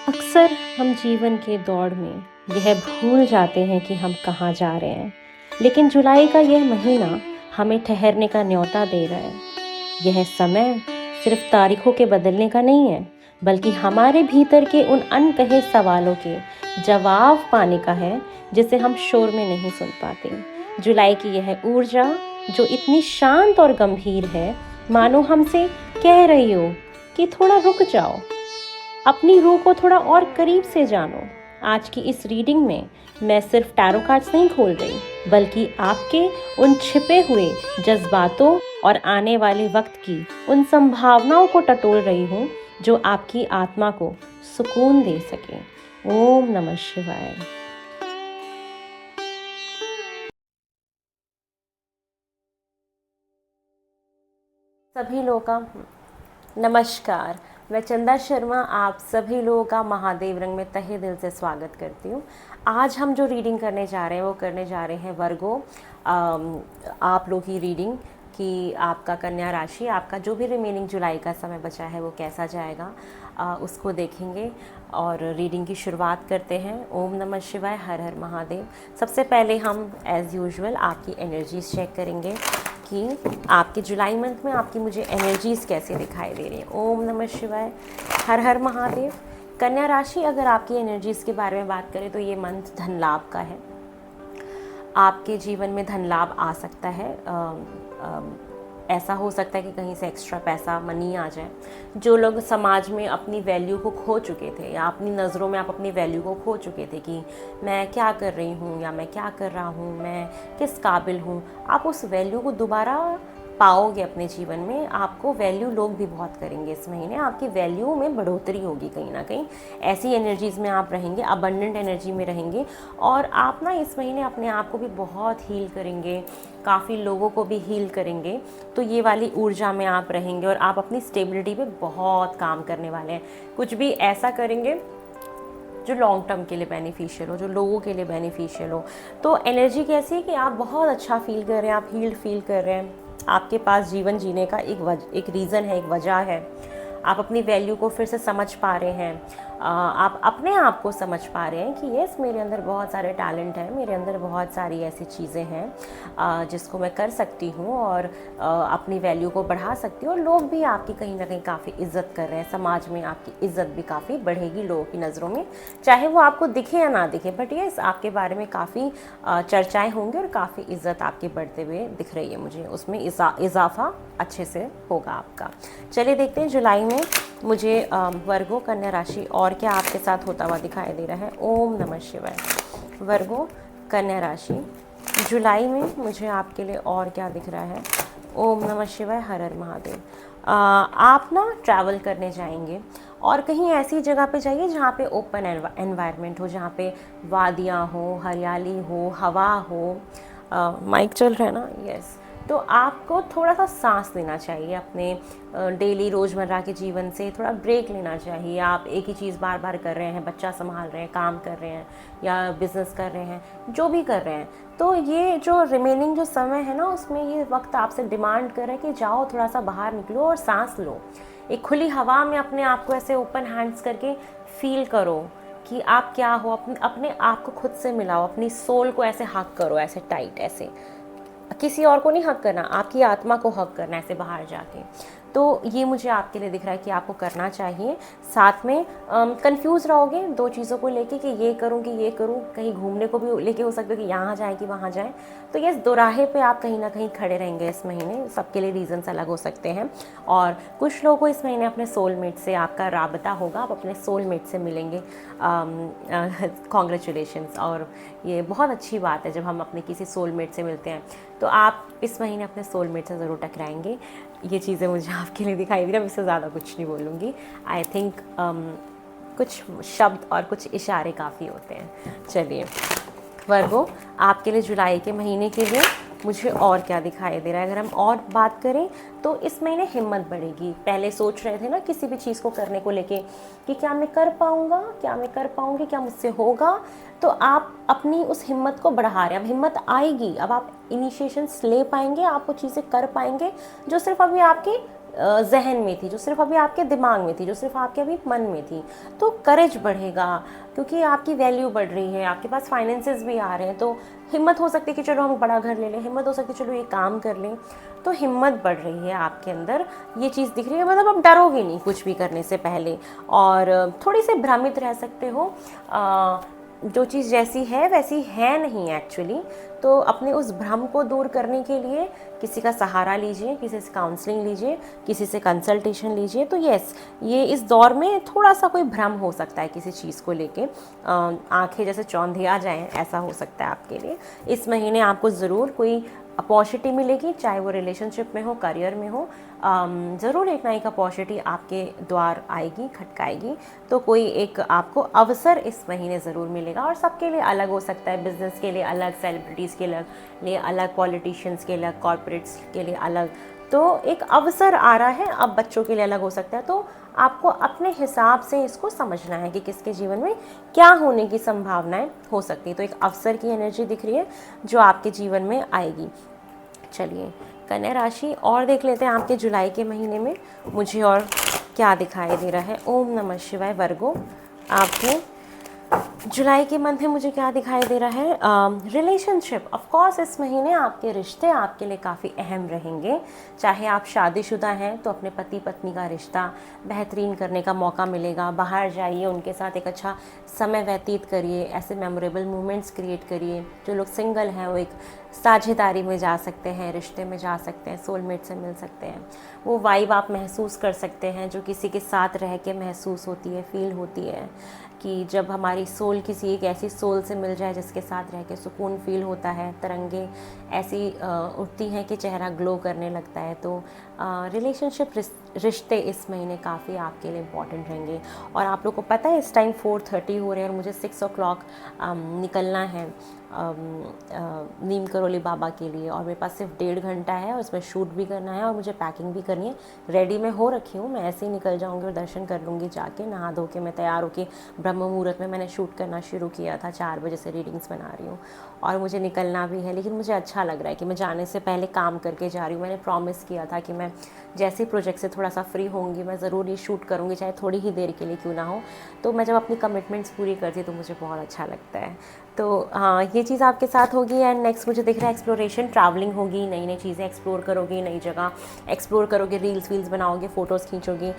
अक्सर हम जीवन के दौड़ में यह भूल जाते हैं कि हम कहाँ जा रहे हैं, लेकिन जुलाई का यह महीना हमें ठहरने का न्योता दे रहा है। यह समय सिर्फ तारीखों के बदलने का नहीं है, बल्कि हमारे भीतर के उन अनकहे सवालों के जवाब पाने का है, जिसे हम शोर में नहीं सुन पाते। जुलाई की यह ऊर्जा जो इतनी शांत और गंभीर है, मानो हमसे कह रही हो कि थोड़ा रुक जाओ, अपनी रूह को थोड़ा और करीब से जानो। आज की इस रीडिंग में मैं सिर्फ टैरो कार्ड्स नहीं खोल रही, बल्कि आपके उन छिपे हुए जज्बातों और आने वाले वक्त की उन संभावनाओं को टटोल रही हूँ जो आपकी आत्मा को सुकून दे सके। ओम नमः शिवाय। सभी लोगों का नमस्कार। मैं चंदा शर्मा आप सभी लोगों का महादेव रंग में तहे दिल से स्वागत करती हूँ। आज हम जो रीडिंग करने जा रहे हैं वो करने जा रहे हैं वर्गो। आप लोग की रीडिंग कि आपका कन्या राशि, आपका जो भी रिमेनिंग जुलाई का समय बचा है वो कैसा जाएगा, उसको देखेंगे और रीडिंग की शुरुआत करते हैं। ओम नमः शिवाय, हर हर महादेव। सबसे पहले हम एज़ यूजुअल आपकी एनर्जीज चेक करेंगे कि आपके जुलाई मंथ में आपकी मुझे एनर्जीज़ कैसे दिखाई दे रही हैं। ओम नमः शिवाय, हर हर महादेव। कन्या राशि, अगर आपकी एनर्जीज़ के बारे में बात करें तो ये मंथ धन लाभ का है। आपके जीवन में धन लाभ आ सकता है। ऐसा हो सकता है कि कहीं से एक्स्ट्रा पैसा मनी आ जाए। जो लोग समाज में अपनी वैल्यू को खो चुके थे या अपनी नज़रों में आप अपनी वैल्यू को खो चुके थे कि मैं क्या कर रही हूँ या मैं क्या कर रहा हूँ, मैं किस काबिल हूँ, आप उस वैल्यू को दोबारा पाओगे अपने जीवन में। आपको वैल्यू लोग भी बहुत करेंगे इस महीने, आपकी वैल्यू में बढ़ोतरी होगी कहीं ना कहीं। ऐसी एनर्जीज़ में आप रहेंगे, अबंडेंट एनर्जी में रहेंगे और आप ना इस महीने अपने आप को भी बहुत हील करेंगे, काफ़ी लोगों को भी हील करेंगे। तो ये वाली ऊर्जा में आप रहेंगे और आप अपनी स्टेबिलिटी पे बहुत काम करने वाले हैं। कुछ भी ऐसा करेंगे जो लॉन्ग टर्म के लिए बेनिफिशियल हो, जो लोगों के लिए बेनिफिशियल हो। तो एनर्जी कैसी है कि आप बहुत अच्छा फील कर रहे हैं, आप हील्ड फील कर रहे हैं। आपके पास जीवन जीने का एक रीज़न है, एक वजह है। आप अपनी वैल्यू को फिर से समझ पा रहे हैं। आप अपने आप को समझ पा रहे हैं कि यस, मेरे अंदर बहुत सारे टैलेंट हैं, मेरे अंदर बहुत सारी ऐसी चीज़ें हैं जिसको मैं कर सकती हूँ और अपनी वैल्यू को बढ़ा सकती हूँ। और लोग भी आपकी कहीं ना कहीं काफ़ी इज्जत कर रहे हैं। समाज में आपकी इज्जत भी काफ़ी बढ़ेगी लोगों की नज़रों में, चाहे वो आपको दिखे या ना दिखे, बट यस, आपके बारे में काफ़ी चर्चाएँ होंगी और काफ़ी इज्जत आपकी बढ़ते हुए दिख रही है मुझे। उसमें इजाफा अच्छे से होगा आपका। चलिए देखते हैं जुलाई में मुझे वर्गो कन्या राशि और क्या आपके साथ होता हुआ दिखाई दे रहा है। ओम नमः शिवाय। वर्गो कन्या राशि, जुलाई में मुझे आपके लिए और क्या दिख रहा है। ओम नमः शिवाय, हर हर महादेव। आप ना ट्रैवल करने जाएंगे और कहीं ऐसी जगह पे जाइए जहाँ पे ओपन एनवायरनमेंट हो, जहाँ पे वादियाँ हो, हरियाली हो, हवा हो। माइक चल रहा है ना? यस। तो आपको थोड़ा सा सांस लेना चाहिए अपने डेली रोज़मर्रा के जीवन से, थोड़ा ब्रेक लेना चाहिए। आप एक ही चीज़ बार बार कर रहे हैं, बच्चा संभाल रहे हैं, काम कर रहे हैं या बिज़नेस कर रहे हैं, जो भी कर रहे हैं, तो ये जो रिमेनिंग जो समय है ना, उसमें ये वक्त आपसे डिमांड कर रहे हैं कि जाओ थोड़ा सा बाहर निकलो और सांस लो। एक खुली हवा में अपने आप को ऐसे ओपन हैंड्स करके फील करो कि आप क्या हो। अपने आप को खुद से मिलाओ, अपनी सोल को ऐसे हक करो, ऐसे टाइट, ऐसे किसी और को नहीं हक करना, आपकी आत्मा को हक करना ऐसे बाहर जाके। तो ये मुझे आपके लिए दिख रहा है कि आपको करना चाहिए। साथ में कंफ्यूज रहोगे दो चीज़ों को लेके कि ये करूँ कि ये करूँ, कहीं घूमने को भी लेके हो सकता है कि यहाँ जाए कि वहाँ जाए। तो ये दोराहे पे आप कहीं ना कहीं खड़े रहेंगे इस महीने। सबके लिए रीज़न्स अलग हो सकते हैं और कुछ लोगों को इस महीने अपने सोलमेट से आपका राबता होगा, आप अपने सोलमेट से मिलेंगे। कॉन्ग्रेचुलेशंस। और ये बहुत अच्छी बात है जब हम अपने किसी सोलमेट से मिलते हैं। तो आप इस महीने अपने सोलमेट से ज़रूर टकराएंगे। ये चीज़ें मुझे आपके लिए दिखाई दे रही है, इससे ज़्यादा कुछ नहीं बोलूँगी। आई थिंक कुछ शब्द और कुछ इशारे काफ़ी होते हैं। चलिए वर्गो, आपके लिए जुलाई के महीने के लिए मुझे और क्या दिखाई दे रहा है। अगर हम और बात करें तो इस महीने हिम्मत बढ़ेगी। पहले सोच रहे थे ना किसी भी चीज़ को करने को लेके कि क्या मैं कर पाऊँगा, क्या मैं कर पाऊँगी, क्या मुझसे होगा, तो आप अपनी उस हिम्मत को बढ़ा रहे हैं। अब हिम्मत आएगी, अब आप इनिशिएशंस ले पाएंगे, आप वो चीज़ें कर पाएंगे जो सिर्फ अभी आपके जहन में थी, जो सिर्फ अभी आपके दिमाग में थी, जो सिर्फ आपके अभी मन में थी, तो करेज बढ़ेगा क्योंकि आपकी वैल्यू बढ़ रही है, आपके पास फाइनेंसेस भी आ रहे हैं, तो हिम्मत हो सकती है कि चलो हम बड़ा घर ले लें, हिम्मत हो सकती है चलो ये काम कर लें, तो हिम्मत बढ़ रही है आपके अंदर, ये चीज़ दिख रही है। मतलब आप डरोगे नहीं कुछ भी करने से पहले, और थोड़ी सी भ्रमित रह सकते हो, जो चीज़ जैसी है वैसी है नहीं एक्चुअली। तो अपने उस भ्रम को दूर करने के लिए किसी का सहारा लीजिए, किसी से काउंसलिंग लीजिए, किसी से कंसल्टेशन लीजिए। तो यस, ये इस दौर में थोड़ा सा कोई भ्रम हो सकता है किसी चीज़ को लेके, आंखें जैसे चौंधिया जाएं, ऐसा हो सकता है आपके लिए। इस महीने आपको ज़रूर कोई अपॉर्चुनिटी मिलेगी, चाहे वो रिलेशनशिप में हो, करियर में हो, ज़रूर एक ना एक अपॉर्चुनिटी आपके द्वार आएगी, खटकाएगी। तो कोई एक आपको अवसर इस महीने ज़रूर मिलेगा, और सबके लिए अलग हो सकता है। बिजनेस के लिए अलग, सेलिब्रिटीज़ के लिए अलग, पॉलिटिशियंस के अलग, कॉर्पोरेट्स के लिए अलग। तो एक अवसर आ रहा है, अब बच्चों के लिए अलग हो सकता है। तो आपको अपने हिसाब से इसको समझना है कि किसके जीवन में क्या होने की संभावनाएं हो सकती है। तो एक अवसर की एनर्जी दिख रही है जो आपके जीवन में आएगी। चलिए, कन्या राशि और देख लेते हैं आपके जुलाई के महीने में मुझे और क्या दिखाई दे रहा है। ओम नमः शिवाय। वर्गो, आपके जुलाई के मंथ में मुझे क्या दिखाई दे रहा है। रिलेशनशिप, ऑफ कोर्स इस महीने आपके रिश्ते आपके लिए काफ़ी अहम रहेंगे। चाहे आप शादीशुदा हैं तो अपने पति पत्नी का रिश्ता बेहतरीन करने का मौका मिलेगा। बाहर जाइए, उनके साथ एक अच्छा समय व्यतीत करिए, ऐसे मेमोरेबल मोमेंट्स क्रिएट करिए। जो लोग सिंगल हैं वो एक साझेदारी में जा सकते हैं, रिश्ते में जा सकते हैं, सोलमेट से मिल सकते हैं। वो वाइब आप महसूस कर सकते हैं जो किसी के साथ रह के महसूस होती है, फील होती है, कि जब हमारी सोल किसी एक ऐसी सोल से मिल जाए जिसके साथ रह के सुकून फील होता है, तरंगे ऐसी उठती हैं कि चेहरा ग्लो करने लगता है। तो रिलेशनशिप रिश्ते इस महीने काफ़ी आपके लिए इम्पॉर्टेंट रहेंगे। और आप लोग को पता है इस टाइम 4:30 हो रहे हैं और मुझे 6 o'clock निकलना है नीम करोली बाबा के लिए, और मेरे पास सिर्फ 1.5 घंटा है और इसमें शूट भी करना है और मुझे पैकिंग भी करनी है। रेडी मैं हो रखी हूँ, मैं ऐसे ही निकल जाऊँगी और दर्शन कर लूँगी जाके, नहा धो के मैं तैयार होके। ब्रह्म मुहूर्त में मैंने शूट करना शुरू किया था, 4 बजे से रीडिंग्स बना रही हूँ और मुझे निकलना भी है। लेकिन मुझे अच्छा लग रहा है कि मैं जाने से पहले काम करके जा रही हूँ। मैंने प्रॉमिस किया था कि मैं जैसे ही प्रोजेक्ट से थोड़ा सा फ्री होंगी मैं ज़रूर ये शूट करूँगी, चाहे थोड़ी ही देर के लिए क्यों ना हो। तो मैं जब अपनी कमिटमेंट्स पूरी करती तो मुझे बहुत अच्छा लगता है। तो हाँ, ये चीज़ आपके साथ होगी। एंड नेक्स्ट मुझे दिख रहा है एक्सप्लोरेशन, ट्रैवलिंग होगी, नई नई चीज़ें एक्सप्लोर करोगे, नई जगह एक्सप्लोर करोगे, रील्स वील्स बनाओगे, फ़ोटोज़ खींचोगे,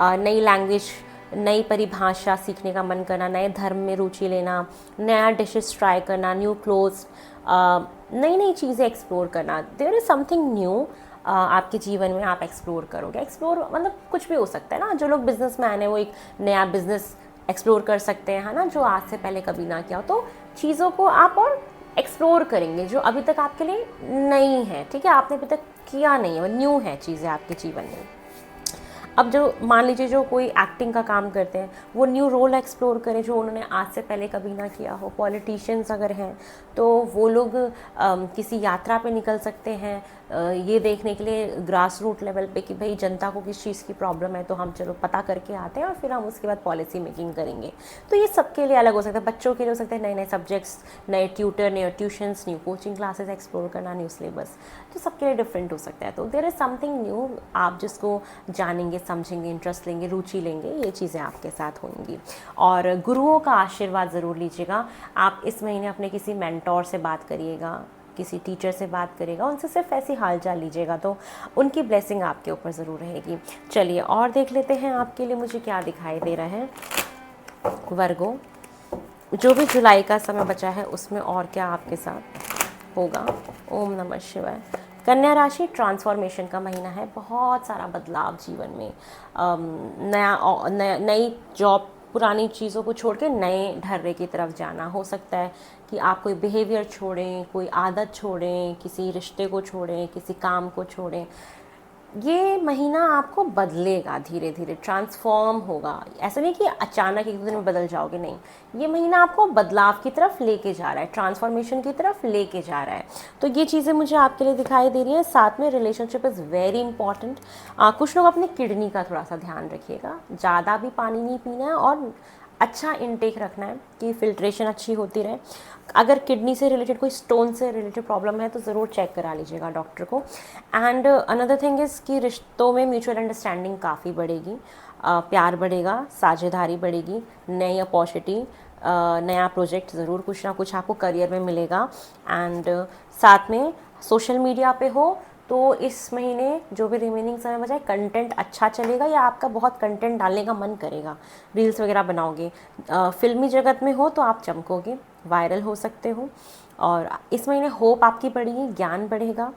नई लैंग्वेज, नई परिभाषा सीखने का मन करना, नए धर्म में रुचि लेना, नया डिशेस ट्राई करना, न्यू क्लोथ्स, नई नई चीज़ें एक्सप्लोर करना। देयर इज़ समथिंग न्यू आपके जीवन में आप एक्सप्लोर करोगे। एक्सप्लोर मतलब कुछ भी हो सकता है ना। जो लोग बिजनेस मैन है वो एक नया बिजनेस एक्सप्लोर कर सकते हैं, है ना, जो आज से पहले कभी ना किया हो। तो चीज़ों को आप और एक्सप्लोर करेंगे जो अभी तक आपके लिए नई है, ठीक है, आपने अभी तक किया नहीं है, वो न्यू है चीज़ें आपके जीवन में। अब जो मान लीजिए जो कोई एक्टिंग का काम करते हैं वो न्यू रोल एक्सप्लोर करें जो उन्होंने आज से पहले कभी ना किया हो। पॉलिटिशियंस अगर हैं तो वो लोग किसी यात्रा पे निकल सकते हैं, ये देखने के लिए ग्रास रूट लेवल पे कि भाई जनता को किस चीज़ की प्रॉब्लम है, तो हम चलो पता करके आते हैं और फिर हम उसके बाद पॉलिसी मेकिंग करेंगे। तो ये सबके लिए अलग हो सकता है। बच्चों के लिए हो सकता है नए नए सब्जेक्ट्स, नए ट्यूटर, नए tuitions, new coaching classes explore करना, न्यू सिलेबस, तो सबके लिए डिफरेंट हो सकता है। तो देयर इज़ समथिंग न्यू, आप जिसको जानेंगे, समझेंगे, इंटरेस्ट लेंगे, रुचि लेंगे, ये चीज़ें आपके साथ होंगी। और गुरुओं का आशीर्वाद ज़रूर लीजिएगा। आप इस महीने अपने किसी मेंटोर से बात करिएगा, किसी टीचर से बात करेगा, उनसे सिर्फ ऐसी हालचाल लीजिएगा तो उनकी ब्लेसिंग आपके ऊपर ज़रूर रहेगी। चलिए और देख लेते हैं आपके लिए मुझे क्या दिखाई दे रहा है। वर्गो, जो भी जुलाई का समय बचा है उसमें और क्या आपके साथ होगा। ओम नमः शिवाय। कन्या राशि, ट्रांसफॉर्मेशन का महीना है, बहुत सारा बदलाव जीवन में, नई जॉब, पुरानी चीज़ों को छोड़ के नए ढर्रे की तरफ जाना। हो सकता है कि आप कोई बिहेवियर छोड़ें, कोई आदत छोड़ें, किसी रिश्ते को छोड़ें, किसी काम को छोड़ें। ये महीना आपको बदलेगा, धीरे धीरे ट्रांसफॉर्म होगा। ऐसा नहीं कि अचानक एक दिन में बदल जाओगे, नहीं, ये महीना आपको बदलाव की तरफ लेके जा रहा है, ट्रांसफॉर्मेशन की तरफ लेके जा रहा है। तो ये चीज़ें मुझे आपके लिए दिखाई दे रही हैं। साथ में रिलेशनशिप इज़ वेरी इंपॉर्टेंट। कुछ लोग अपनी किडनी का थोड़ा सा ध्यान रखिएगा, ज़्यादा भी पानी नहीं पीना है और अच्छा इनटेक रखना है कि फिल्ट्रेशन अच्छी होती रहे। अगर किडनी से रिलेटेड कोई स्टोन से रिलेटेड प्रॉब्लम है तो ज़रूर चेक करा लीजिएगा डॉक्टर को। एंड अनदर थिंग इज़ कि रिश्तों में म्यूचुअल अंडरस्टैंडिंग काफ़ी बढ़ेगी, प्यार बढ़ेगा, साझेदारी बढ़ेगी, नई अपॉर्चुनिटी, नया प्रोजेक्ट ज़रूर कुछ ना कुछ आपको करियर में मिलेगा। एंड साथ में सोशल मीडिया पे हो तो इस महीने जो भी रिमेनिंग समय बचा है कंटेंट अच्छा चलेगा या आपका बहुत कंटेंट डालने का मन करेगा, रील्स वगैरह बनाओगे। फिल्मी जगत में हो तो आप चमकोगे, वायरल हो सकते हो। और इस महीने होप आपकी बढ़ेगी, ज्ञान बढ़ेगा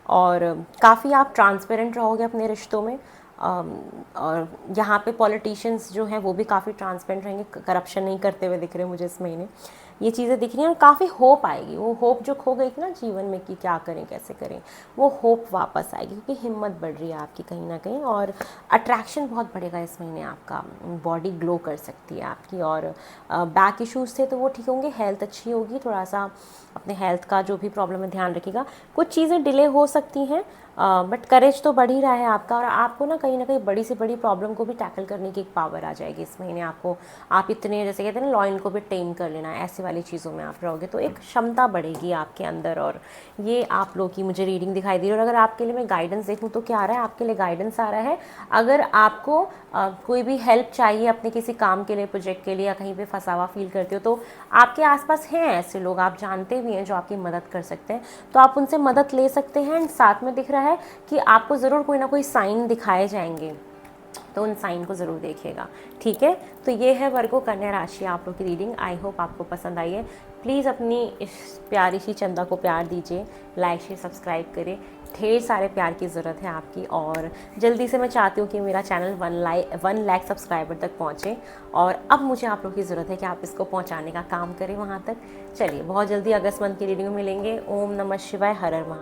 और काफ़ी आप ट्रांसपेरेंट रहोगे अपने रिश्तों में। और यहाँ पे पॉलिटिशियंस जो हैं वो भी काफ़ी ट्रांसपेरेंट रहेंगे, करप्शन नहीं करते हुए दिख रहे मुझे इस महीने। ये चीज़ें दिख रही हैं और काफ़ी होप आएगी। वो होप जो खो गई थी ना जीवन में कि क्या करें कैसे करें, वो होप वापस आएगी क्योंकि हिम्मत बढ़ रही है आपकी कहीं ना कहीं। और अट्रैक्शन बहुत बढ़ेगा इस महीने आपका, बॉडी ग्लो कर सकती है आपकी। और बैक इश्यूज़ थे तो वो ठीक होंगे, हेल्थ अच्छी होगी। थोड़ा सा अपने हेल्थ का जो भी प्रॉब्लम है ध्यान रखिएगा। कुछ चीज़ें डिले हो सकती हैं बट करेज तो बढ़ ही रहा है आपका। और आपको ना कहीं बड़ी से बड़ी प्रॉब्लम को भी टैकल करने की एक पावर आ जाएगी इस महीने आपको। आप इतने जैसे कहते हैं ना लॉयन को भी टेम कर लेना है, ऐसे वाली चीज़ों में आप रहोगे तो एक क्षमता बढ़ेगी आपके अंदर। और ये आप लोग की मुझे रीडिंग दिखाई दे रही है। और अगर आपके लिए मैं गाइडेंस देखूँ तो क्या आ रहा है, आपके लिए गाइडेंस आ रहा है। अगर आपको कोई भी हेल्प चाहिए अपने किसी काम के लिए, प्रोजेक्ट के लिए, या कहीं पे फंसा हुआ फील करते हो तो आपके आसपास हैं ऐसे लोग, आप जानते भी हैं जो आपकी मदद कर सकते हैं, तो आप उनसे मदद ले सकते हैं। एंड साथ में दिख रहा है कि आपको ज़रूर कोई ना कोई साइन दिखाए जाएंगे, तो उन साइन को ज़रूर देखिएगा। ठीक है, तो ये है वर्गो कन्या राशि आप लोग की रीडिंग। आई होप आपको पसंद आई है। प्लीज़ अपनी इस प्यारी सी चंदा को प्यार दीजिए, लाइक शेयर सब्सक्राइब करें। ढेर सारे प्यार की ज़रूरत है आपकी। और जल्दी से मैं चाहती हूँ कि मेरा चैनल 1 लाख सब्सक्राइबर तक पहुँचे। और अब मुझे आप लोग की ज़रूरत है कि आप इसको पहुँचाने का काम करें वहाँ तक। चलिए बहुत जल्दी अगस्त मंथ की रीडिंग में मिलेंगे। ओम नमः शिवाय, हर हर महादेव।